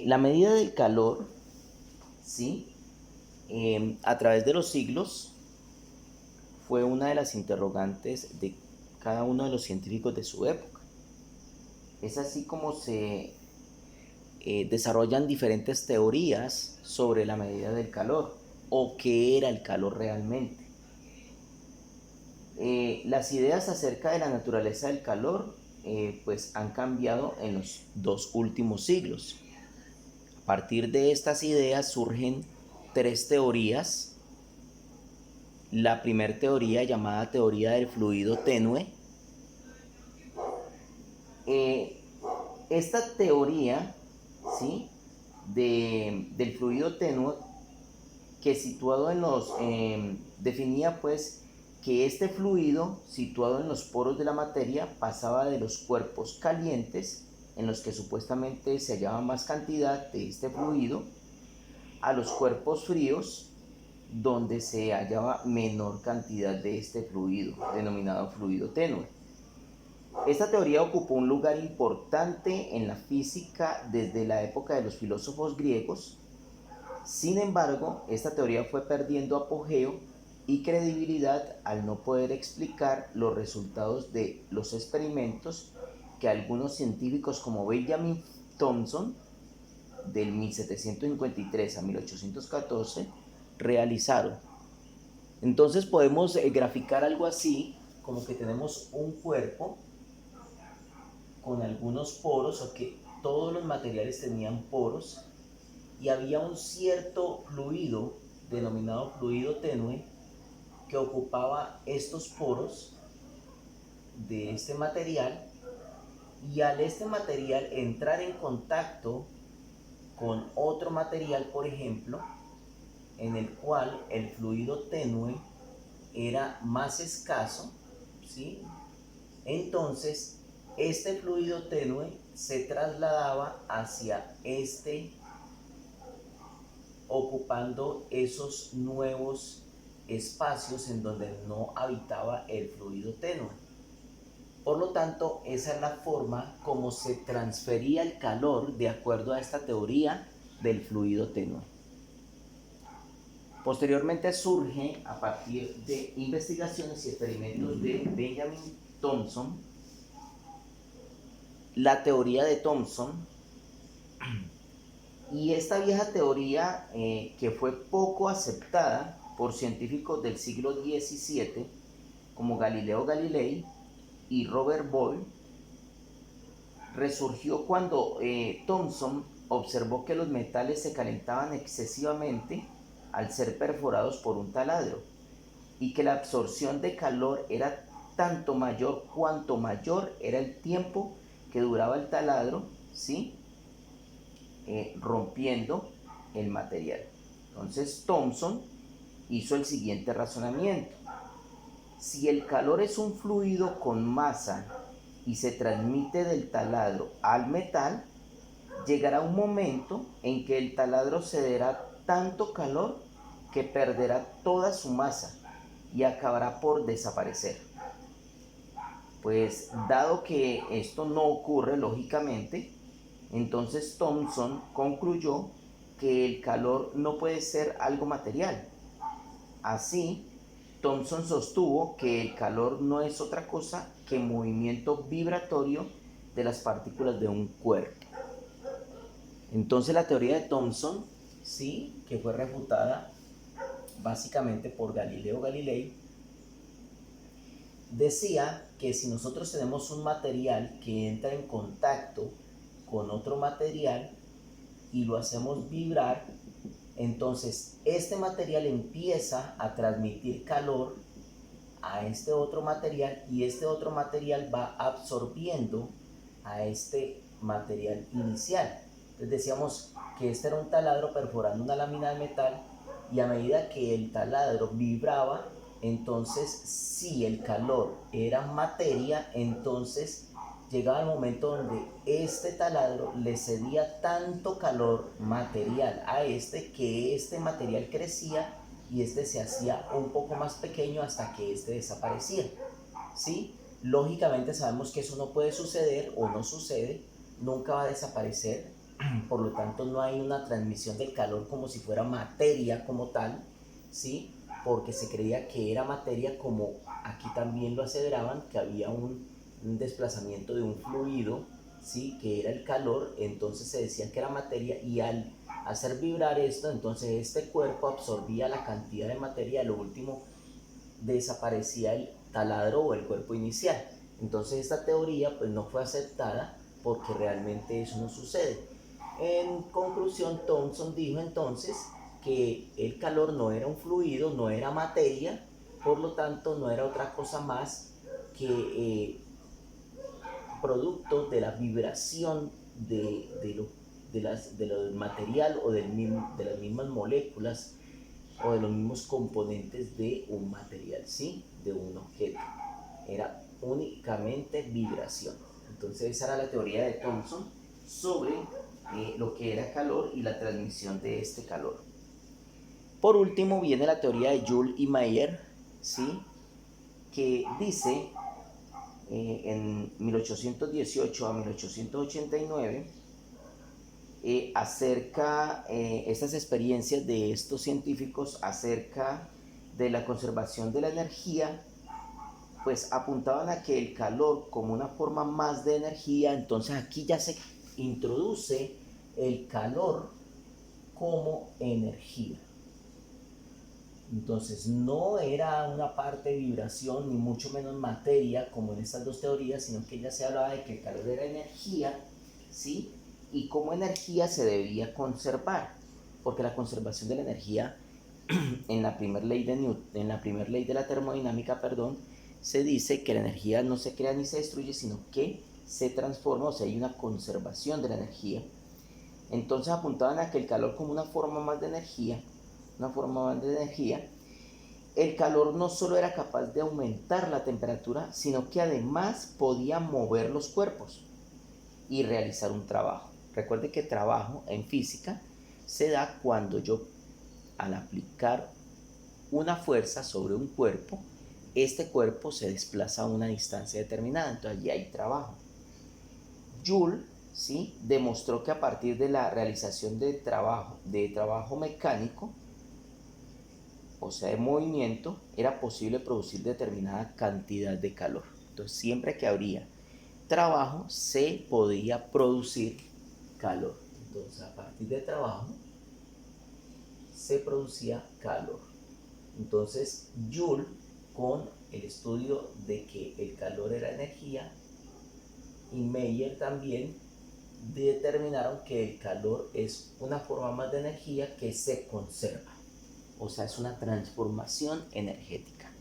La medida del calor, ¿sí? A través de los siglos fue una de las interrogantes de cada uno de los científicos de su época. Es así como se desarrollan diferentes teorías sobre la medida del calor o qué era el calor realmente. Las ideas acerca de la naturaleza del calor pues han cambiado en los 2 últimos siglos. A partir de estas ideas surgen 3 teorías. La primera teoría, llamada teoría del fluido tenue, esta teoría, ¿sí? Del fluido tenue, que situado en los definía pues que este fluido situado en los poros de la materia pasaba de los cuerpos calientes, en los que supuestamente se hallaba más cantidad de este fluido, a los cuerpos fríos, donde se hallaba menor cantidad de este fluido, denominado fluido tenue. Esta teoría ocupó un lugar importante en la física desde la época de los filósofos griegos. Sin embargo, esta teoría fue perdiendo apogeo y credibilidad al no poder explicar los resultados de los experimentos que algunos científicos como Benjamin Thomson, del 1753 a 1814, realizaron. Entonces podemos graficar algo así, como que tenemos un cuerpo con algunos poros, o que todos los materiales tenían poros, y había un cierto fluido, denominado fluido tenue, que ocupaba estos poros de este material, y al este material entrar en contacto con otro material, por ejemplo, en el cual el fluido tenue era más escaso, ¿sí? Entonces, este fluido tenue se trasladaba hacia este, ocupando esos nuevos espacios en donde no habitaba el fluido tenue. Por lo tanto, esa es la forma como se transfería el calor de acuerdo a esta teoría del fluido tenue. Posteriormente surge, a partir de investigaciones y experimentos de Benjamin Thomson, la teoría de Thomson. Y esta vieja teoría, que fue poco aceptada por científicos del siglo XVII, como Galileo Galilei y Robert Boyle, resurgió cuando Thomson observó que los metales se calentaban excesivamente al ser perforados por un taladro, y que la absorción de calor era tanto mayor cuanto mayor era el tiempo que duraba el taladro, ¿sí? Rompiendo el material. Entonces Thomson hizo el siguiente razonamiento: si el calor es un fluido con masa y se transmite del taladro al metal, llegará un momento en que el taladro cederá tanto calor que perderá toda su masa y acabará por desaparecer. Pues dado que esto no ocurre lógicamente, entonces Thomson concluyó que el calor no puede ser algo material. Así, Thomson sostuvo que el calor no es otra cosa que movimiento vibratorio de las partículas de un cuerpo. Entonces la teoría de Thomson, sí, que fue refutada básicamente por Galileo Galilei, decía que si nosotros tenemos un material que entra en contacto con otro material y lo hacemos vibrar, entonces este material empieza a transmitir calor a este otro material, y este otro material va absorbiendo a este material inicial. Entonces decíamos que este era un taladro perforando una lámina de metal, y a medida que el taladro vibraba, entonces si el calor era materia, entonces llegaba el momento donde este taladro le cedía tanto calor material a este, que este material crecía y este se hacía un poco más pequeño hasta que este desaparecía, ¿sí? Lógicamente sabemos que eso no puede suceder o no sucede, nunca va a desaparecer por lo tanto no hay una transmisión del calor como si fuera materia como tal, ¿sí? Porque se creía que era materia, como aquí también lo aseveraban, que había un desplazamiento de un fluido, ¿sí? Que era el calor, entonces se decía que era materia, y al hacer vibrar esto, entonces este cuerpo absorbía la cantidad de materia, y lo último desaparecía el taladro o el cuerpo inicial. Entonces esta teoría pues no fue aceptada porque realmente eso no sucede. En conclusión, Thomson dijo entonces que el calor no era un fluido, no era materia, por lo tanto no era otra cosa más que producto de la vibración del material o de las mismas moléculas o de los mismos componentes de un material, ¿sí? De un objeto. Era únicamente vibración. Entonces esa era la teoría de Thomson sobre lo que era calor y la transmisión de este calor. Por último viene la teoría de Joule y Mayer, ¿sí? Que dice en 1818 a 1889 acerca estas experiencias de estos científicos acerca de la conservación de la energía, pues apuntaban a que el calor como una forma más de energía. Entonces aquí ya se introduce el calor como energía. Entonces no era una parte de vibración ni mucho menos materia como en estas dos teorías, sino que ya se hablaba de que el calor era energía, ¿sí? Y como energía se debía conservar, porque la conservación de la energía en la primera ley de Newton, en la primera ley de la termodinámica, perdón, se dice que la energía no se crea ni se destruye, sino que se transforma, o sea, hay una conservación de la energía. Entonces apuntaban a que el calor como una forma más de energía, el calor no solo era capaz de aumentar la temperatura, sino que además podía mover los cuerpos y realizar un trabajo. Recuerde que trabajo en física se da cuando yo, al aplicar una fuerza sobre un cuerpo, este cuerpo se desplaza a una distancia determinada, entonces allí hay trabajo. Joule, ¿sí?, demostró que a partir de la realización de trabajo mecánico, o sea, de movimiento, era posible producir determinada cantidad de calor. Entonces, siempre que habría trabajo, se podía producir calor. Entonces, a partir de trabajo, se producía calor. Entonces, Joule, con el estudio de que el calor era energía, y Mayer también determinaron que el calor es una forma más de energía que se conserva. O sea, es una transformación energética.